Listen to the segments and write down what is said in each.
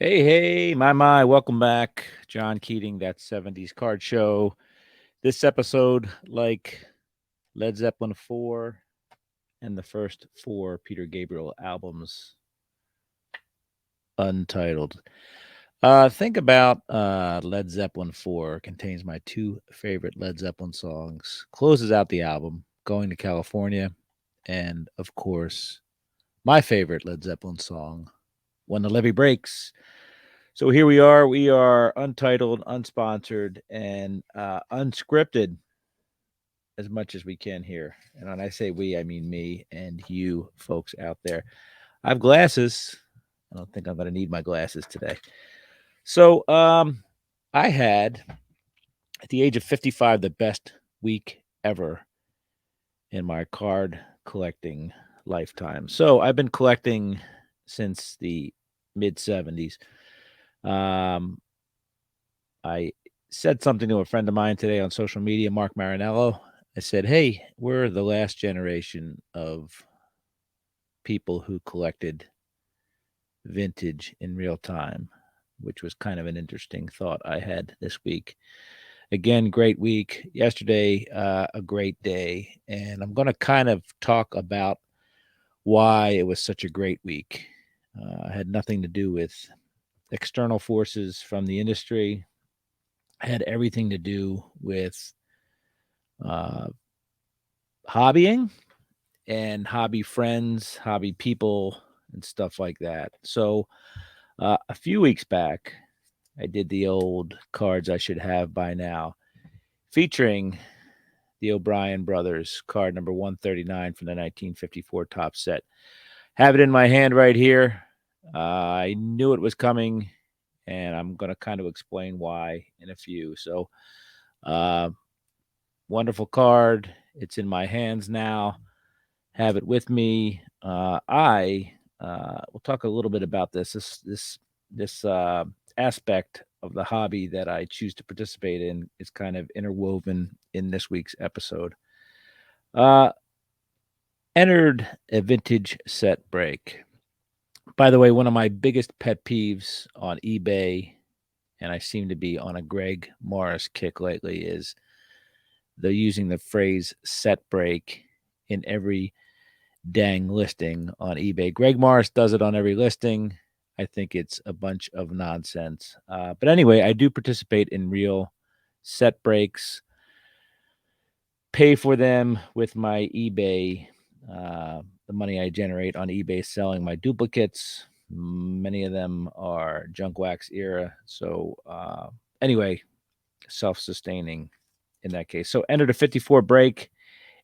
Hey, my, welcome back. John Keating, that 70s card show. This episode, like Led Zeppelin 4 and the first four Peter Gabriel albums, Untitled. Think about Led Zeppelin 4 contains my two favorite Led Zeppelin songs, closes out the album, Going to California, and of course, my favorite Led Zeppelin song, When the Levee Breaks. So here we are. We are untitled, unsponsored, and unscripted as much as we can here. And when I say we, I mean me and you folks out there. I have glasses. I don't think I'm going to need my glasses today. So I had, at the age of 55, the best week ever in my card collecting lifetime. So I've been collecting since the mid 70s. Um, I said something to a friend of mine today on social media, Mark Marinello. I said, "Hey, we're the last generation of people who collected vintage in real time," which was kind of an interesting thought I had this week. Again, great week. Yesterday, a great day. And I'm going to kind of talk about why it was such a great week. It had nothing to do with external forces from the industry, had everything to do with uh, hobbying and hobby friends, hobby people, and stuff like that. So, a few weeks back, I did the old cards I should have by now, featuring the O'Brien brothers, card number 139 from the 1954 top set. Have it in my hand right here. I knew it was coming, and I'm going to kind of explain why in a few. So, uh, wonderful card. It's in my hands now. Have it with me. I will talk a little bit about this aspect of the hobby that I choose to participate in is kind of interwoven in this week's episode. Uh, Entered a vintage set break. By the way, one of my biggest pet peeves on eBay, and I seem to be on a Greg Morris kick lately, is they're using the phrase set break in every dang listing on eBay. Greg Morris does it on every listing. I think it's a bunch of nonsense. But anyway, I do participate in real set breaks, pay for them with my eBay, the money I generate on eBay selling my duplicates. Many of them are junk wax era. So, anyway, self sustaining in that case. So, entered a 54 break.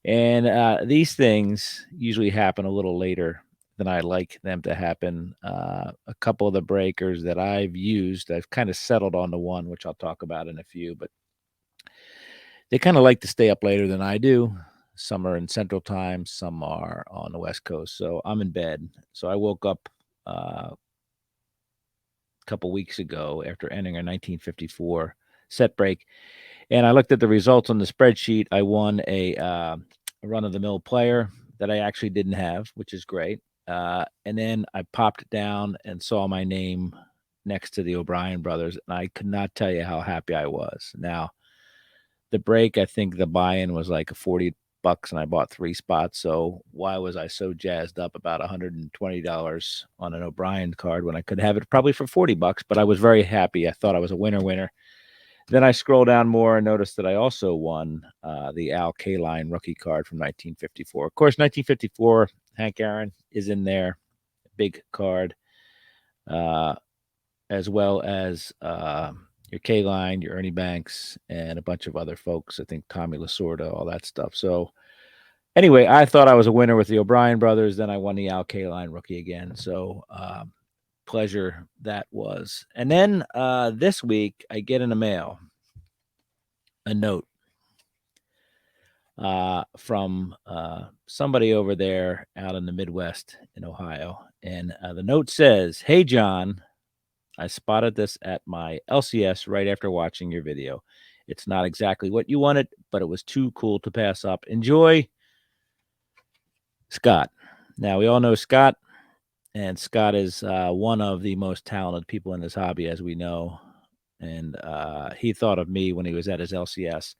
And these things usually happen a little later than I like them to happen. A couple of the breakers that I've used, I've kind of settled on the one, which I'll talk about in a few, but they kind of like to stay up later than I do. Some are in Central Time, some are on the West Coast. So I'm in bed. So I woke up a couple weeks ago after entering a 1954 set break, and I looked at the results on the spreadsheet. I won a run of the mill player that I actually didn't have, which is great. And then I popped down and saw my name next to the O'Brien brothers, and I could not tell you how happy I was. Now, the break, I think the buy-in was like $40, and I bought three spots. So why was I so jazzed up about $120 on an O'Brien card when I could have it probably for $40? But I was very happy. I thought I was a winner. Then I scroll down more and notice that I also won the Al Kaline rookie card from 1954. Of course, 1954, Hank Aaron is in there, big card, uh, as well as your Kaline, your Ernie Banks, and a bunch of other folks. I think Tommy Lasorda, all that stuff. So anyway, I thought I was a winner with the O'Brien brothers. Then I won the Al Kaline rookie again. So pleasure that was. And then this week, I get in the mail a note from somebody over there out in the Midwest in Ohio. And the note says, "Hey, John, I spotted this at my LCS right after watching your video. It's not exactly what you wanted, but it was too cool to pass up. Enjoy, Scott." Now, we all know Scott And Scott is one of the most talented people in this hobby, as we know. And he thought of me when he was at his LCS.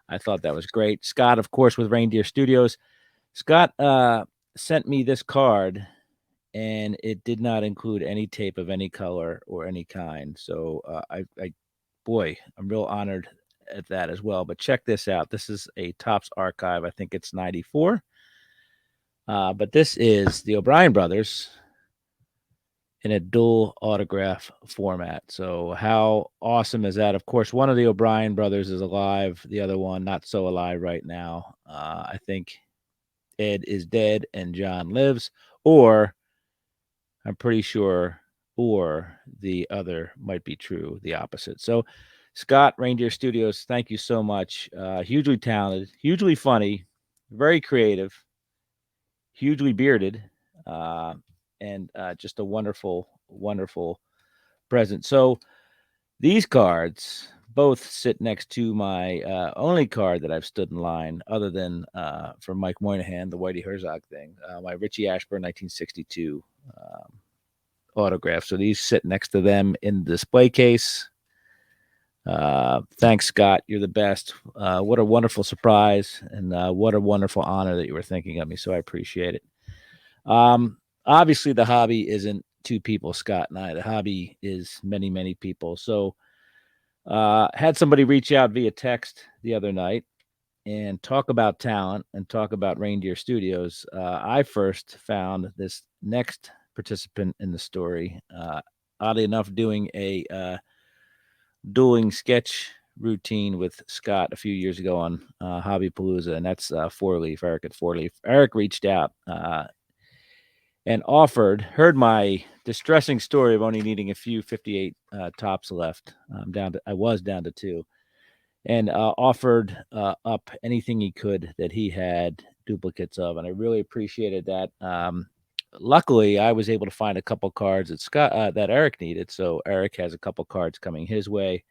I thought that was great. Scott, of course, with Reindeer Studios. Scott sent me this card, and it did not include any tape of any color or any kind. So boy, I'm real honored at that as well. But check this out. This is a Topps archive. I think it's 94. But this is the O'Brien brothers in a dual autograph format. So how awesome is that? Of course, one of the O'Brien brothers is alive. The other one not so alive right now. I think Ed is dead and John lives, or I'm pretty sure, or the other might be true, the opposite. So, Scott, Reindeer Studios, thank you so much. Hugely talented, hugely funny, very creative, hugely bearded, uh, and just a wonderful, wonderful present. So, these cards both sit next to my only card that I've stood in line, other than for Mike Moynihan, the Whitey Herzog thing, my Richie Ashburn 1962 autograph. So these sit next to them in the display case. Thanks, Scott. You're the best. What a wonderful surprise, and what a wonderful honor that you were thinking of me. So I appreciate it. Obviously, the hobby isn't two people, Scott and I. The hobby is many, many people. So had somebody reach out via text the other night and talk about talent and talk about Reindeer Studios. I first found this next participant in the story, oddly enough, doing a dueling sketch routine with Scott a few years ago on Hobby Palooza, and that's Four Leaf, Eric at Four Leaf. Eric reached out and heard my distressing story of only needing a few 58 tops left. I was down to two, and offered up anything he could that he had duplicates of, and I really appreciated that. Luckily, I was able to find a couple cards that Eric needed, so Eric has a couple cards coming his way,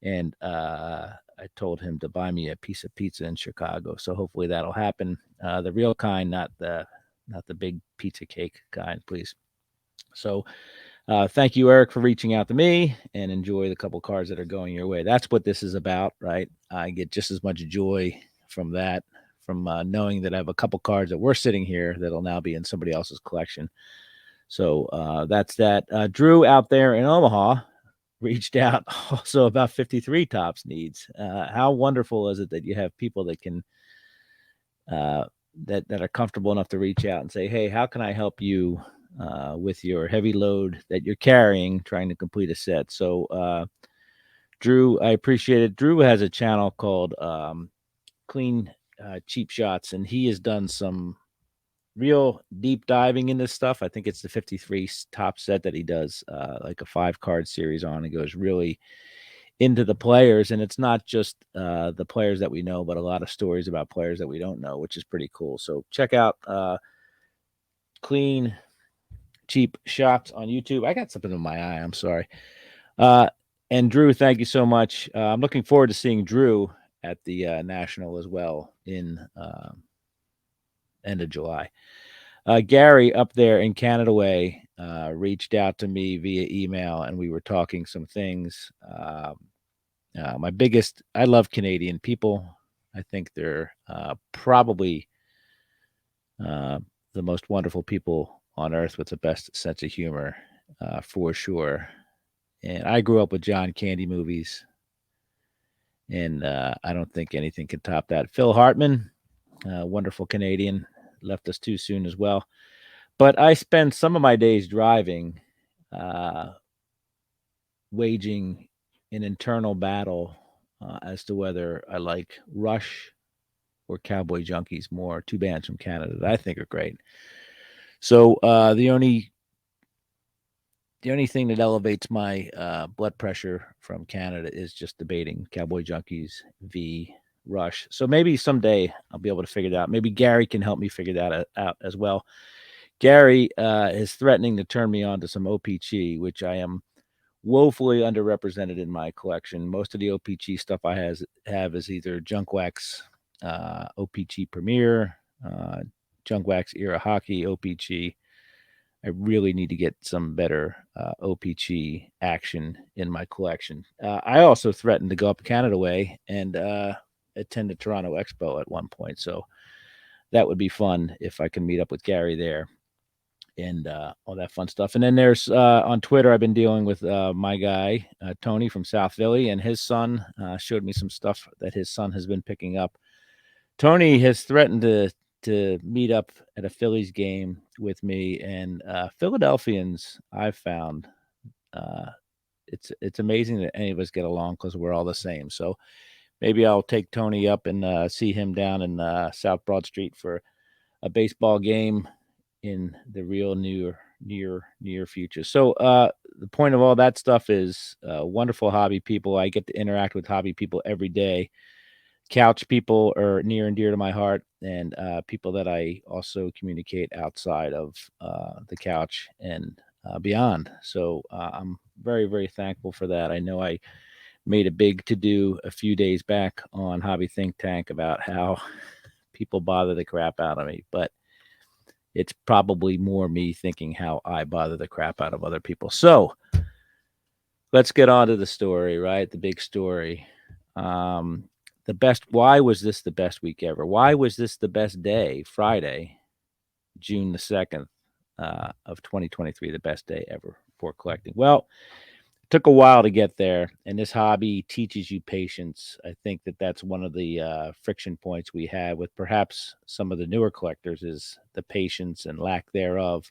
and I told him to buy me a piece of pizza in Chicago. So hopefully that'll happen. The real kind, not the big pizza cake kind, please. So thank you, Eric, for reaching out to me, and enjoy the couple cards that are going your way. That's what this is about, right? I get just as much joy from that, from knowing that I have a couple cards that were sitting here that'll now be in somebody else's collection. So that's that. Drew out there in Omaha reached out also about 53 tops needs. How wonderful is it that you have people that can that are comfortable enough to reach out and say, hey, how can I help you with your heavy load that you're carrying trying to complete a set? So Drew, I appreciate it. Drew has a channel called Clean Cheap Shots, and he has done some real deep diving into stuff. I think it's the 53 top set that he does like a 5-card series on. It goes really into the players, and it's not just the players that we know, but a lot of stories about players that we don't know, which is pretty cool. So check out Clean Cheap Shots on YouTube. I got something in my eye. I'm sorry. And Drew, thank you so much. I'm looking forward to seeing Drew at the National as well in end of July. Gary up there in Canada Way reached out to me via email, and we were talking some things. I love Canadian people. I think they're probably the most wonderful people on earth with the best sense of humor, for sure. And I grew up with John Candy movies, and I don't think anything can top that. Phil Hartman, wonderful Canadian, left us too soon as well. But I spend some of my days driving, waging an internal battle as to whether I like Rush or Cowboy Junkies more, two bands from Canada that I think are great. So the only thing that elevates my blood pressure from Canada is just debating Cowboy Junkies v Rush. So maybe someday I'll be able to figure it out. Maybe Gary can help me figure that out as well. Gary is threatening to turn me on to some OPG, which I am woefully underrepresented in my collection. Most of the OPG stuff I have is either Junk Wax, OPG Premier, Junk Wax Era Hockey, OPG, I really need to get some better OPG action in my collection. I also threatened to go up Canada way and attend the Toronto Expo at one point. So that would be fun if I can meet up with Gary there and all that fun stuff. And then there's on Twitter, I've been dealing with my guy, Tony from South Philly, and his son showed me some stuff that his son has been picking up. Tony has threatened to meet up at a Phillies game with me, and Philadelphians, I've found uh, it's amazing that any of us get along because we're all the same. So maybe I'll take Tony up and see him down in South Broad Street for a baseball game in the real near future. So the point of all that stuff is wonderful hobby people. I get to interact with hobby people every day. Couch people are near and dear to my heart, and people that I also communicate outside of the couch and beyond. So I'm very, very thankful for that. I know I made a big to do a few days back on Hobby Think Tank about how people bother the crap out of me, but it's probably more me thinking how I bother the crap out of other people. So let's get on to the story, right? The big story. Um, why was this the best week ever? Why was this the best day, Friday, June the 2nd of 2023, the best day ever for collecting? Well, it took a while to get there, and this hobby teaches you patience. I think that that's one of the friction points we have with perhaps some of the newer collectors is the patience and lack thereof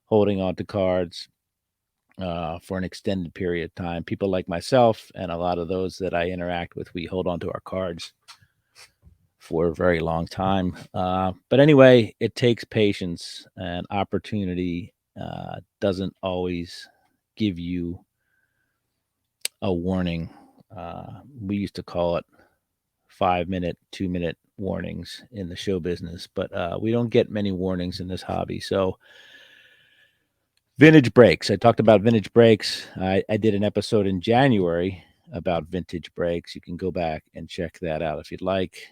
holding on to cards for an extended period of time. People like myself and a lot of those that I interact with, we hold on to our cards for a very long time. But anyway, it takes patience, and opportunity doesn't always give you a warning. We used to call it 5 minute, 2 minute warnings in the show business, but we don't get many warnings in this hobby. So, vintage breaks. I talked about vintage breaks. I did an episode in January about vintage breaks. You can go back and check that out if you'd like.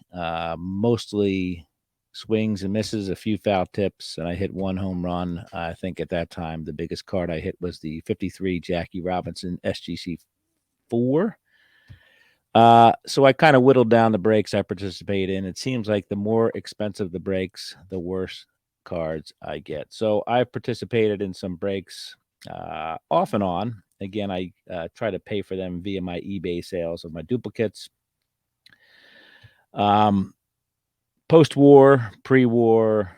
Mostly swings and misses, a few foul tips, and I hit one home run. I think at that time the biggest card I hit was the 53 Jackie Robinson SGC 4. So I kind of whittled down the breaks I participate in. It seems like the more expensive the breaks, the worse cards I get. So I participated in some breaks off and on. Again, I try to pay for them via my eBay sales of my duplicates. Post-war, pre-war,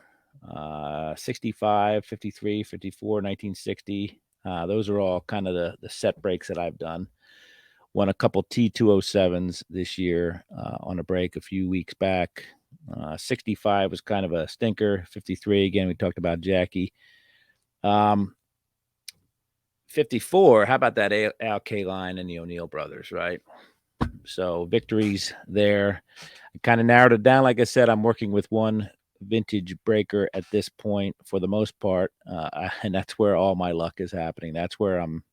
65, 53, 54, 1960. Those are all kind of the set breaks that I've done. Won a couple T207s this year on a break a few weeks back. 65 was kind of a stinker. 53, again, we talked about Jackie. 54, how about that Al Kaline and the O'Neill brothers, right? So victories there. I kind of narrowed it down. Like I said, I'm working with one vintage breaker at this point for the most part, and that's where all my luck is happening. That's where I'm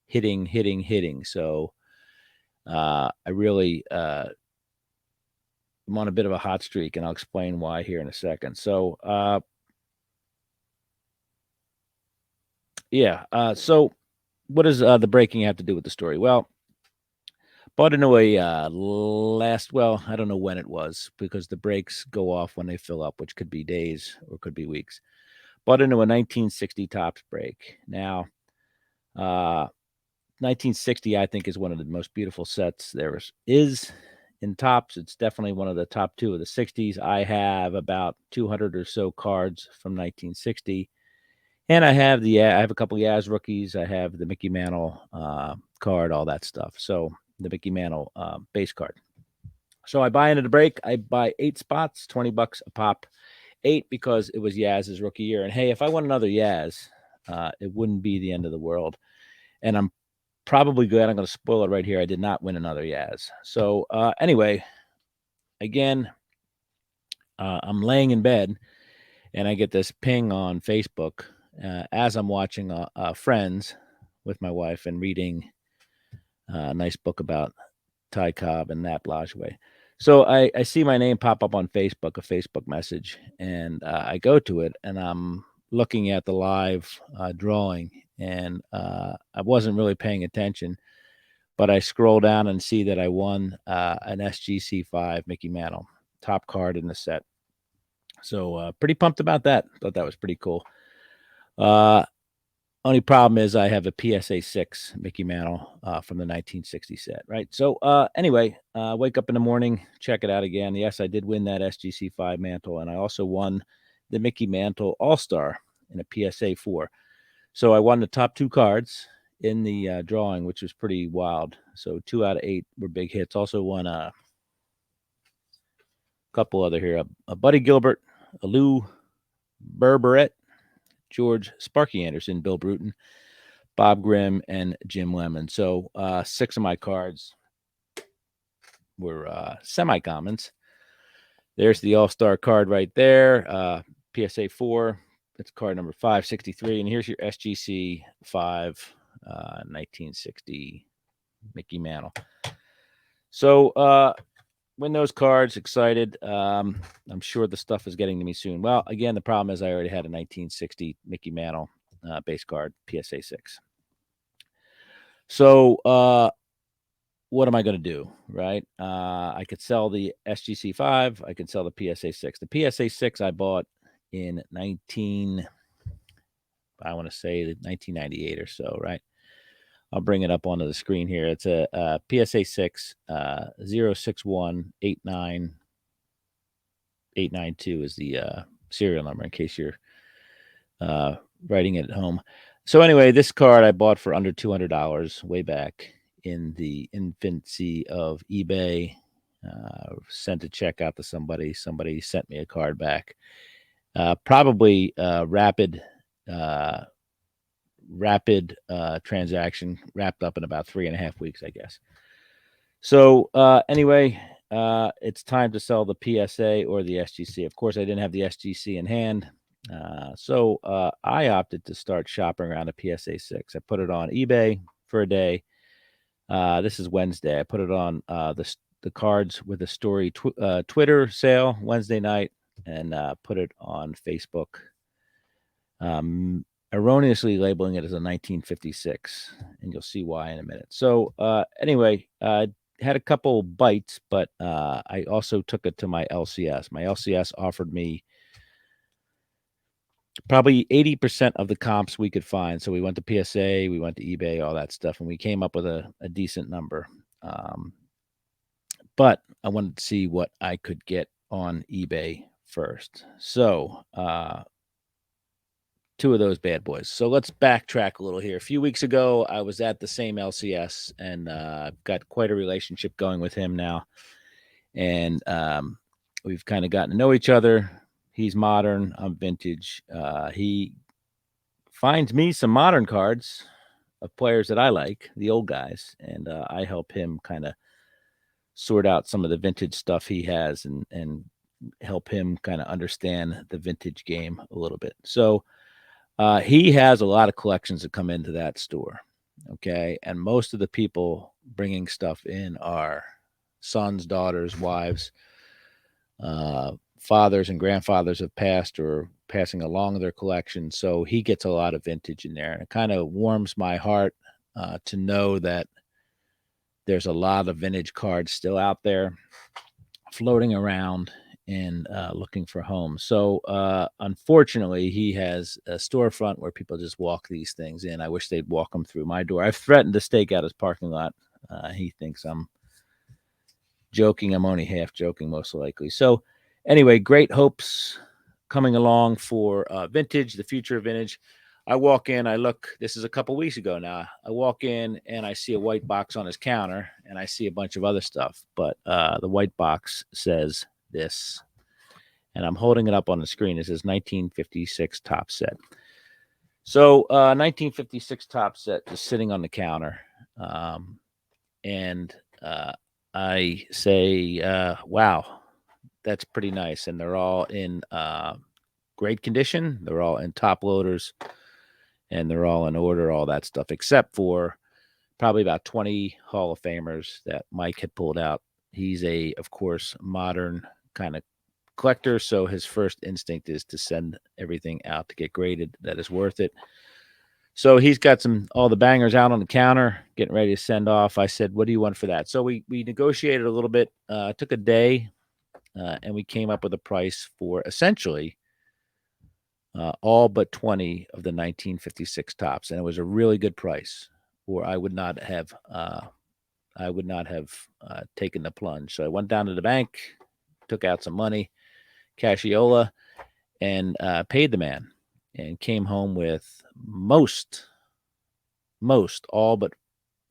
hitting. So I really am on a bit of a hot streak, and I'll explain why here in a second. So so what does the breaking have to do with the story? Well, bought into a I don't know when it was because the breaks go off when they fill up, which could be days or could be weeks. Bought into a 1960 tops break. Now, 1960, I think, is one of the most beautiful sets there is in tops. It's definitely one of the top two of the 60s. I have about 200 or so cards from 1960. And I have a couple of Yaz rookies. I have the Mickey Mantle card, all that stuff. So the Mickey Mantle base card. So I buy into the break. I buy 8 spots, $20 a pop. 8 because it was Yaz's rookie year. And hey, if I won another Yaz, it wouldn't be the end of the world. And I'm probably good. I'm going to spoil it right here. I did not win another Yaz. So anyway, again, I'm laying in bed and I get this ping on Facebook as I'm watching Friends with my wife and reading a nice book about Ty Cobb and Nat Blashway. So I see my name pop up on Facebook, a Facebook message, and I go to it, and I'm looking at the live drawing, and I wasn't really paying attention, but I scroll down and see that I won an SGC5 Mickey Mantle, top card in the set. So pretty pumped about that. Thought that was pretty cool. Only problem is I have a PSA 6 Mickey Mantle from the 1960 set, right? So anyway, wake up in the morning, check it out again. Yes, I did win that SGC 5 mantle, and I also won the Mickey Mantle All-Star in a PSA 4. So I won the top 2 cards in the drawing, which was pretty wild. So 2 out of 8 were big hits. Also won a couple other here, a Buddy Gilbert, a Lou Berberet, George Sparky Anderson, Bill Bruton, Bob Grimm, and Jim Lemon. So 6 of my cards were semi-commons. There's the All-Star card right there, PSA 4. That's card number 563. And here's your SGC 5 1960 Mickey Mantle. So win those cards, excited. I'm sure the stuff is getting to me soon. Well, again, the problem is I already had a 1960 Mickey Mantle base card, PSA 6. So what am I going to do, right? I could sell the SGC 5. I could sell the PSA 6. The PSA 6 I bought in 1998 or so, right? I'll bring it up onto the screen here. It's a PSA 6 0618989892 is the serial number in case you're writing it at home. So anyway, this card I bought for under $200 way back in the infancy of eBay. Sent a check out to somebody. Somebody sent me a card back. Probably rapid transaction, wrapped up in about 3.5 weeks, I guess. So anyway, it's time to sell the PSA or the SGC. Of course, I didn't have the SGC in hand. So I opted to start shopping around a PSA 6. I put it on eBay for a day. This is Wednesday. I put it on the cards with a story Twitter sale Wednesday night, and put it on Facebook, erroneously labeling it as a 1956, and you'll see why in a minute. So anyway, had a couple bites, but I also took it to my LCS. My LCS offered me probably 80% of the comps we could find. So we went to PSA, we went to eBay, all that stuff, and we came up with a decent number. But I wanted to see what I could get on eBay first. So 2 of those bad boys. So let's backtrack a little here. A few weeks ago, I was at the same LCS and got quite a relationship going with him now. And we've kind of gotten to know each other. He's modern, I'm vintage. He finds me some modern cards of players that I like, the old guys, and I help him kind of sort out some of the vintage stuff he has and help him kind of understand the vintage game a little bit. So he has a lot of collections that come into that store, okay? And most of the people bringing stuff in are sons, daughters, wives, fathers and grandfathers have passed or passing along their collection. So he gets a lot of vintage in there. And it kind of warms my heart to know that there's a lot of vintage cards still out there floating around and looking for homes. So unfortunately, he has a storefront where people just walk these things in. I wish they'd walk them through my door. I've threatened to stake out his parking lot. He thinks I'm joking. I'm only half joking, most likely. So anyway, great hopes coming along for vintage, the future of vintage. I walk in, I look, this is a couple weeks ago now. I walk in and I see a white box on his counter and I see a bunch of other stuff. But the white box says this, and I'm holding it up on the screen. It says 1956 top set. So 1956 top set just sitting on the counter. And I say, wow, that's pretty nice. And they're all in great condition. They're all in top loaders and they're all in order, all that stuff, except for probably about 20 Hall of Famers that Mike had pulled out. He's of course, modern kind of collector, so his first instinct is to send everything out to get graded that is worth it. So he's got all the bangers out on the counter, getting ready to send off. I said, "What do you want for that?" So we negotiated a little bit. It took a day, and we came up with a price for essentially all but 20 of the 1956 tops, and it was a really good price, or I would not have taken the plunge. So I went down to the bank, took out some money, cassiola, and paid the man, and came home with most all but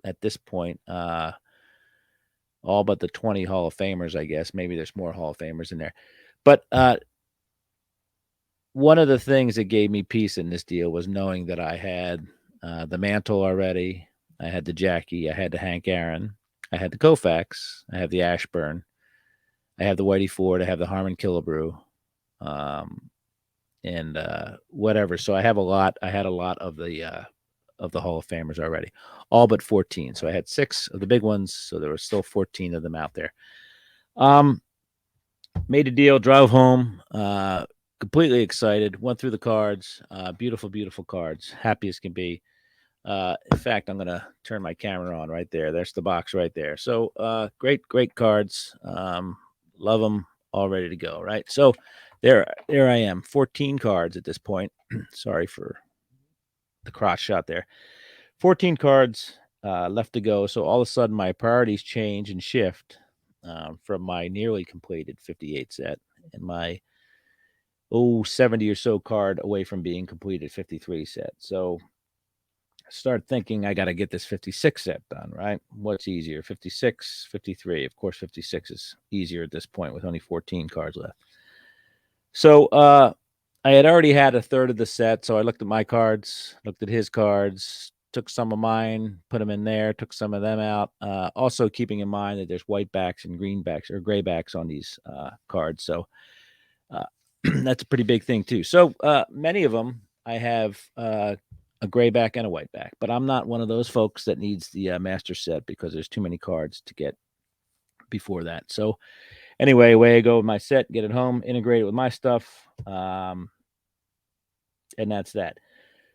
at this point all but the 20 Hall of Famers, I guess. Maybe there's more Hall of Famers in there, but one of the things that gave me peace in this deal was knowing that I had the Mantle already. I had the Jackie. I had the Hank Aaron. I had the Koufax. I have the Ashburn. I have the Whitey Ford. I have the Harmon Killebrew, um, and whatever. So I have a lot. I had a lot of the Hall of Famers already, all but 14. So I had 6 of the big ones. So there were still 14 of them out there. Um, Made a deal. Drove home. Completely excited. Went through the cards. Beautiful, beautiful cards. Happy as can be. In fact, I'm gonna turn my camera on right there. There's the box right there. So great, great cards. Love them. All ready to go. Right. So there I am. 14 cards at this point. Sorry for the cross shot there. 14 cards left to go. So all of a sudden, my priorities change and shift from my nearly completed 58 set and my 70 or so card away from being completed 53 set. So start thinking I got to get this 56 set done, right? What's easier, 56, 53? Of course, 56 is easier at this point with only 14 cards left. So I had already had a third of the set. So I looked at my cards, looked at his cards, took some of mine, put them in there, took some of them out. Also keeping in mind that there's white backs and green backs or gray backs on these cards. So that's a pretty big thing too. So many of them I have a gray back and a white back, but I'm not one of those folks that needs the master set because there's too many cards to get before that. So anyway, away I go with my set, get it home, integrate it with my stuff, and that's that.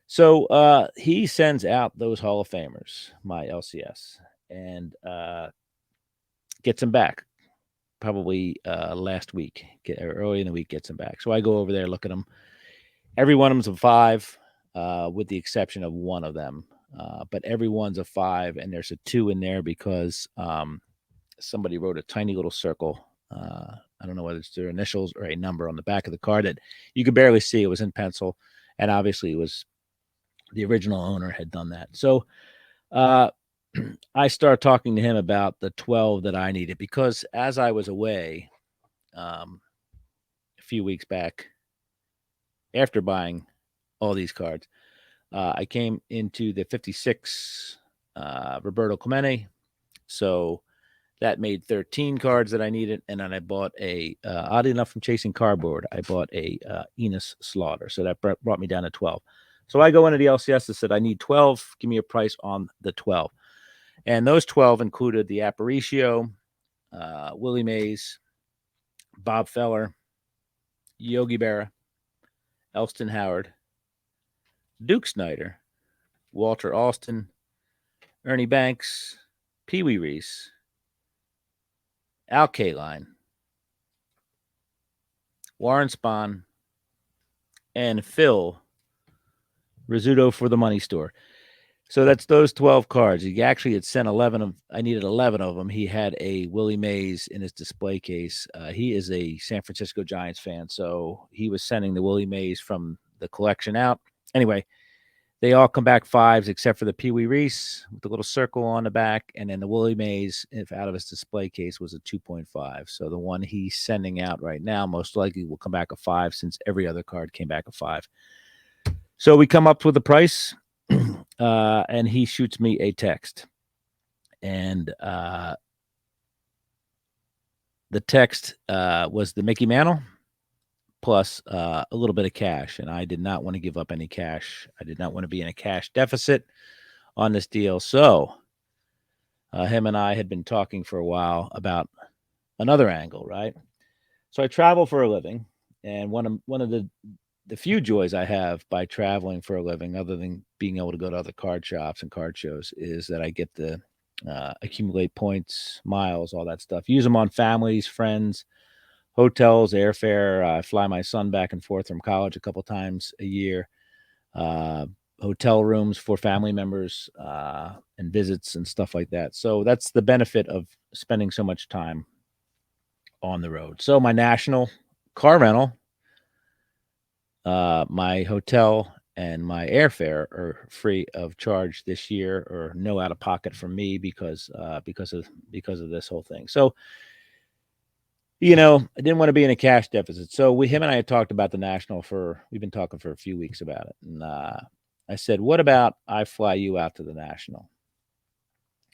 So he sends out those Hall of Famers, my LCS, and gets them back probably last week, early in the week, gets them back. So I go over there, look at them. Every one of them's a 5, with the exception of one of them. But every one's a 5, and there's a 2 in there because somebody wrote a tiny little circle. I don't know whether it's their initials or a number on the back of the card that you could barely see. It was in pencil, and obviously it was the original owner had done that. So uh, I start talking to him about the 12 that I needed because as I was away a few weeks back after buying all these cards, I came into the 56 Roberto Clemente. So that made 13 cards that I needed. And then I bought oddly enough, from Chasing Cardboard, I bought a Enos Slaughter. So that brought me down to 12. So I go into the LCS and said, I need 12. Give me a price on the 12. And those 12 included the Aparicio, Willie Mays, Bob Feller, Yogi Berra, Elston Howard, Duke Snyder, Walter Alston, Ernie Banks, Pee Wee Reese, Al Kaline, Warren Spahn, and Phil Rizzuto for the Money Store. So that's those 12 cards. He actually had sent 11 of. I needed 11 of them. He had a Willie Mays in his display case. He is a San Francisco Giants fan, so he was sending the Willie Mays from the collection out. Anyway, they all come back 5s except for the Pee Wee Reese with the little circle on the back, and then the Willie Mays, if out of his display case, was a 2.5. So the one he's sending out right now most likely will come back a 5 since every other card came back a 5. So we come up with a price. And he shoots me a text. And the text was the Mickey Mantle plus a little bit of cash. And I did not want to give up any cash. I did not want to be in a cash deficit on this deal. So him and I had been talking for a while about another angle, right? So I travel for a living, and one of the few joys I have by traveling for a living, other than being able to go to other card shops and card shows, is that I get to accumulate points, miles, all that stuff. Use them on families, friends, hotels, airfare. I fly my son back and forth from college a couple times a year. Uh, Hotel rooms for family members and visits and stuff like that. So that's the benefit of spending so much time on the road. So my national car rental, my hotel, and my airfare are free of charge this year, or no out of pocket from me because of this whole thing. So I didn't want to be in a cash deficit. So him and I had talked about the national we've been talking for a few weeks about it, and I said, "What about I fly you out to the national?"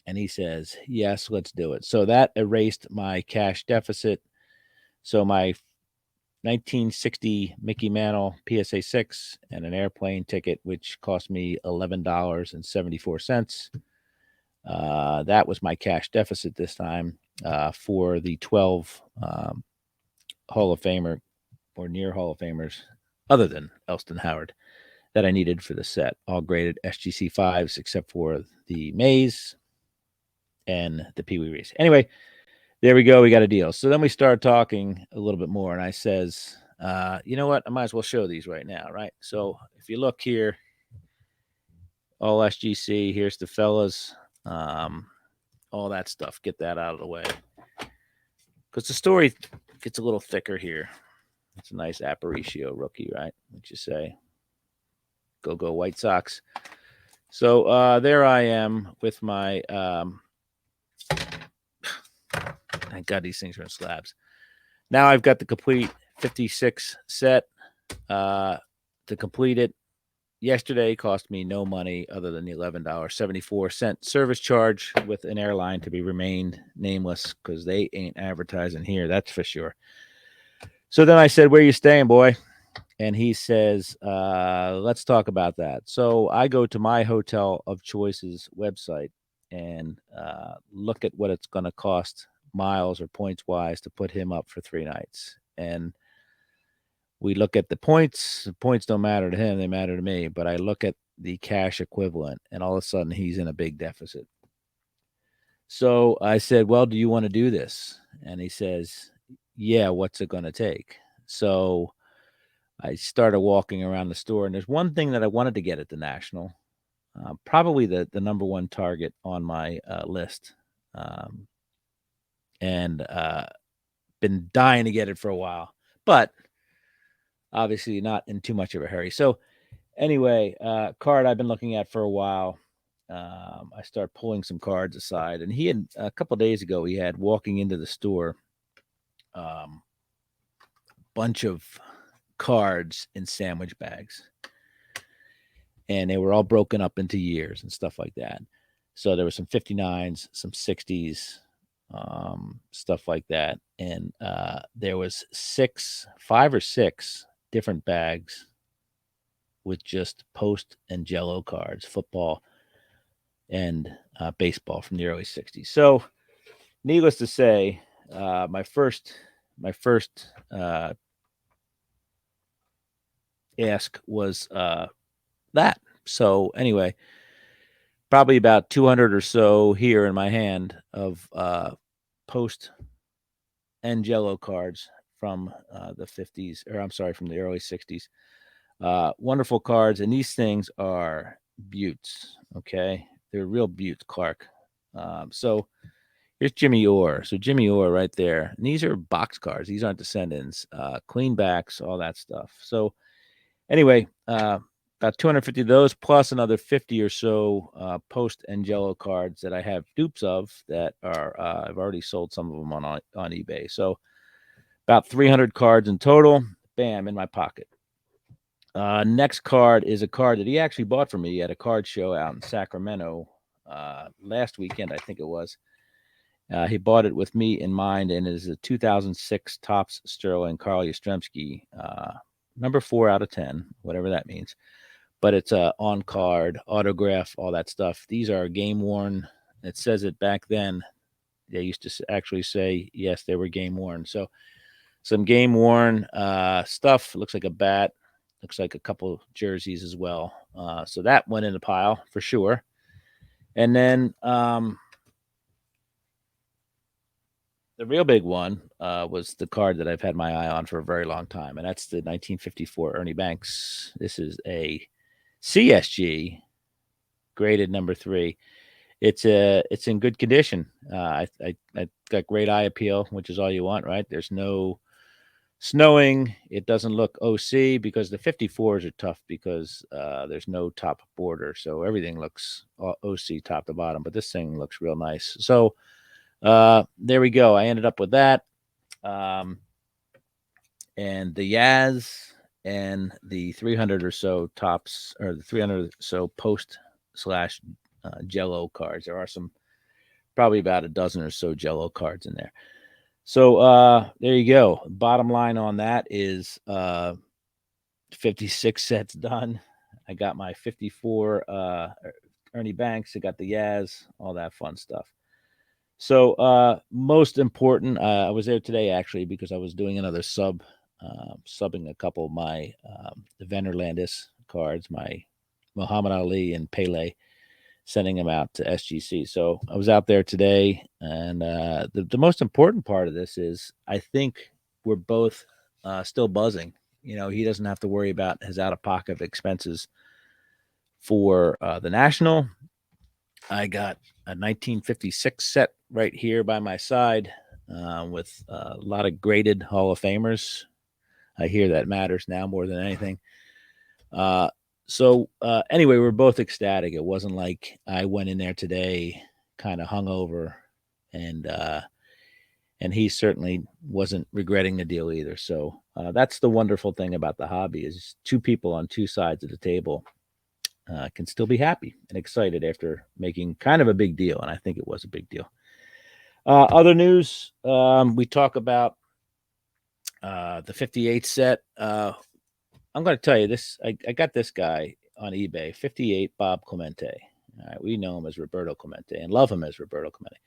And he says, "Yes, let's do it." So that erased my cash deficit. So my 1960 Mickey Mantle PSA 6 and an airplane ticket, which cost me $11.74. That was my cash deficit this time for the 12 Hall of Famer or near Hall of Famers, other than Elston Howard, that I needed for the set. All graded SGC 5s except for the Mays and the Pee Wee Reese. Anyway, there we go. We got a deal. So then we started talking a little bit more, and I says, you know what? I might as well show these right now, right? So if you look here, all SGC, here's the fellas, all that stuff. Get that out of the way. Because the story gets a little thicker here. It's a nice Aparicio rookie, right? What you say? Go White Sox. So there I am with my thank God these things are in slabs. Now I've got the complete 56 set. To complete it, yesterday cost me no money other than the $11.74 service charge with an airline to be remained nameless because they ain't advertising here, that's for sure. So then I said, "Where you staying, boy?" And he says, "Let's talk about that." So I go to my hotel of choice's website and look at what it's going to cost miles or points wise to put him up for 3 nights. And we look at the points. The points don't matter to him, they matter to me. But I look at the cash equivalent, and all of a sudden he's in a big deficit. So I said, "Well, do you want to do this?" And he says, "Yeah, what's it going to take?" So I started walking around the store, and there's one thing that I wanted to get at the National, probably the number one target on my list, um, and been dying to get it for a while, but obviously not in too much of a hurry. So anyway, card I've been looking at for a while. I start pulling some cards aside, and he had a couple days ago. He had walking into the store, bunch of cards in sandwich bags, and they were all broken up into years and stuff like that. So there were some 59s, some 60s, stuff like that, and there was 5 or 6 different bags with just post and Jello cards, football and baseball from the early '60s. So, needless to say, my first ask was that. So anyway, probably about 200 or so here in my hand of post and Jello cards from the '50s, or I'm sorry, from the early '60s. Wonderful cards, and these things are beauts. Okay, they're real beauts, Clark. So here's Jimmy Orr. So Jimmy Orr right there. And these are box cards. These aren't descendants. Clean backs, all that stuff. So anyway, about 250 of those, plus another 50 or so post and Jello cards that I have dupes of that are I've already sold some of them on eBay. So about 300 cards in total. Bam, in my pocket. Next card is a card that he actually bought for me at a card show out in Sacramento last weekend, I think it was. He bought it with me in mind, and it is a 2006 Topps Sterling Carl Yastrzemski, number 4 out of 10, whatever that means. But it's on card, autograph, all that stuff. These are game worn. It says it back then. They used to actually say, yes, they were game worn. So some game worn stuff. It looks like a bat. Looks like a couple jerseys as well. So that went in the pile for sure. And then the real big one was the card that I've had my eye on for a very long time, and that's the 1954 Ernie Banks. This is a CSG graded number 3. It's in good condition. I got great eye appeal, which is all you want, right? There's no snowing. It doesn't look OC because the 54s are tough because there's no top border, so everything looks OC top to bottom. But this thing looks real nice. So there we go. I ended up with that, and the Yaz and the 300 or so tops, or the 300 or so post slash Jello cards. There are some, probably about a dozen or so Jello cards in there. So there you go. Bottom line on that is 56 sets done. I got my 54 Ernie Banks. I got the Yaz, all that fun stuff. So most important, I was there today actually because I was doing another subbing a couple of my the Venerlandis cards, my Muhammad Ali and Pele, sending them out to SGC. So I was out there today, and the most important part of this is I think we're both still buzzing. You know, he doesn't have to worry about his out of pocket expenses for the national. I got a 1956 set right here by my side with a lot of graded Hall of Famers. I hear that matters now more than anything. So anyway, we're both ecstatic. It wasn't like I went in there today kind of hungover, and he certainly wasn't regretting the deal either. So that's the wonderful thing about the hobby is two people on two sides of the table can still be happy and excited after making kind of a big deal, and I think it was a big deal. Other news, we talk about the 58 set. I'm going to tell you this. I got this guy on eBay, 58 Bob Clemente. All right, we know him as Roberto Clemente and love him as Roberto Clemente.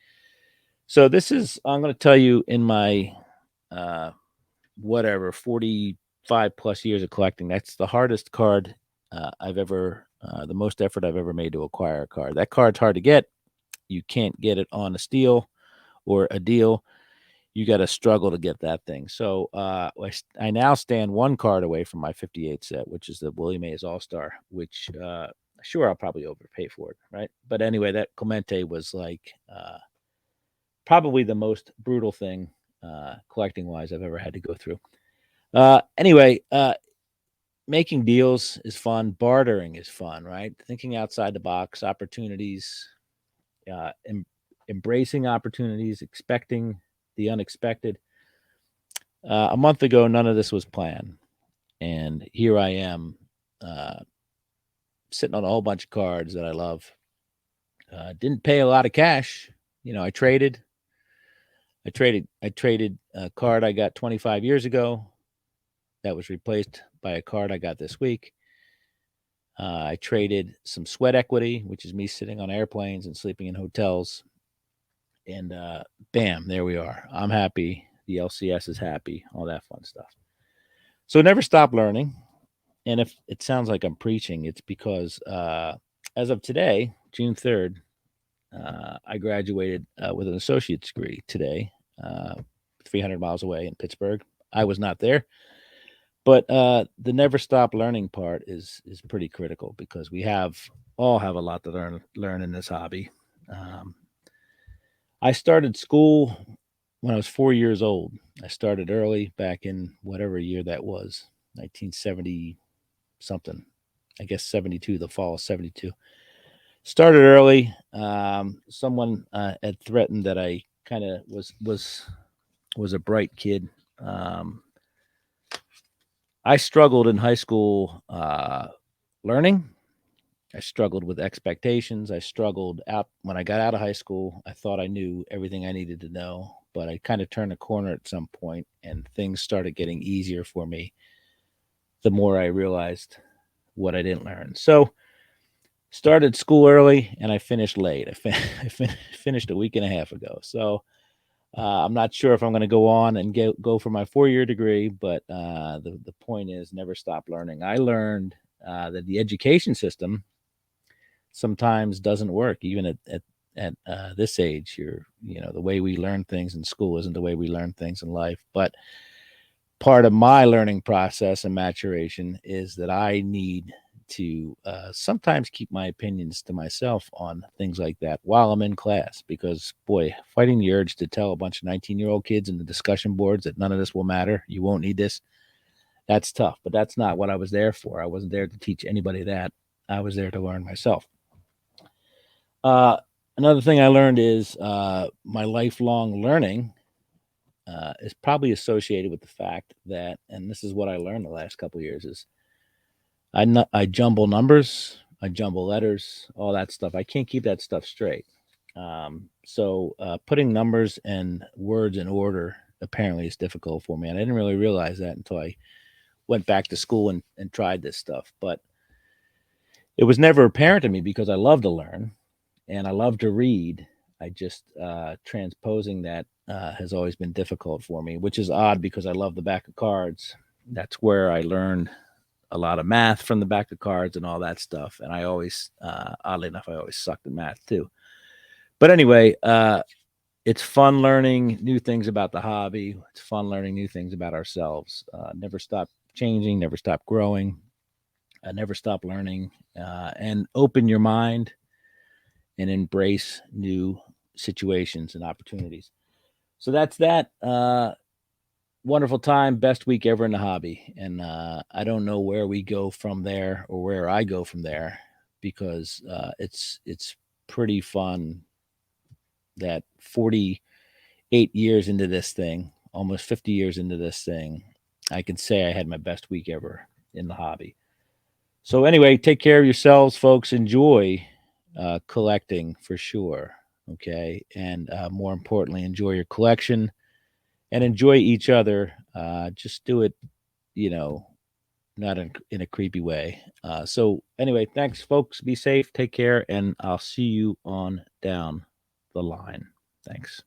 So this is, I'm going to tell you, in my whatever 45 plus years of collecting, that's the hardest card I've ever, the most effort I've ever made to acquire a card. That card's hard to get. You can't get it on a steal or a deal. You got to struggle to get that thing. So I now stand one card away from my 58 set, which is the Willie Mays All Star, which sure I'll probably overpay for it, right? But anyway, that Clemente was like probably the most brutal thing collecting wise I've ever had to go through. Anyway, making deals is fun. Bartering is fun, right? Thinking outside the box, opportunities, embracing opportunities, expecting the unexpected. A month ago, none of this was planned. And here I am sitting on a whole bunch of cards that I love. Didn't pay a lot of cash. You know, I traded a card I got 25 years ago that was replaced by a card I got this week. I traded some sweat equity, which is me sitting on airplanes and sleeping in hotels. And bam, there we are. I'm happy. The LCS is happy. All that fun stuff. So never stop learning. And if it sounds like I'm preaching, it's because as of today, June 3rd, I graduated with an associate's degree today, 300 miles away in Pittsburgh. I was not there. But the never stop learning part is pretty critical because we all have a lot to learn in this hobby. I started school when I was 4 years old. I started early back in whatever year that was, 1970 something. I guess 72, the fall of 72. Started early. Someone had threatened that I kind of was a bright kid. I struggled in high school learning. I struggled with expectations. I struggled out when I got out of high school. I thought I knew everything I needed to know, but I kind of turned a corner at some point and things started getting easier for me the more I realized what I didn't learn. So started school early and I finished late. I finished a week and a half ago. So I'm not sure if I'm going to go on and go for my 4-year degree, but the point is never stop learning. I learned that the education system sometimes doesn't work, even at this age. The way we learn things in school isn't the way we learn things in life. But part of my learning process and maturation is that I need to sometimes keep my opinions to myself on things like that while I'm in class, because boy, fighting the urge to tell a bunch of 19-year-old kids in the discussion boards that none of this will matter, you won't need this, that's tough. But that's not what I was there for. I wasn't there to teach anybody that. I was there to learn myself. uh, Another thing I learned is my lifelong learning is probably associated with the fact that, and this is what I learned the last couple of years, is I jumble numbers, I jumble letters, all that stuff. I can't keep that stuff straight. So putting numbers and words in order apparently is difficult for me, and I didn't really realize that until I went back to school and tried this stuff. But it was never apparent to me because I love to learn and I love to read. I just transposing that has always been difficult for me, which is odd because I love the back of cards. That's where I learned a lot of math from the back of cards and all that stuff. And I always, oddly enough, I always sucked at math too. But anyway, it's fun learning new things about the hobby. It's fun learning new things about ourselves. Never stop changing, never stop growing, never stop learning, and open your mind and embrace new situations and opportunities. So that's that. Wonderful time, best week ever in the hobby. And I don't know where we go from there or where I go from there, because it's pretty fun that 48 years into this thing, almost 50 years into this thing, I can say I had my best week ever in the hobby. So anyway, take care of yourselves, folks. Enjoy collecting for sure. Okay, and more importantly, enjoy your collection and enjoy each other. Just do it, you know, not in a creepy way. So anyway, thanks, folks. Be safe, take care, and I'll see you on down the line. Thanks.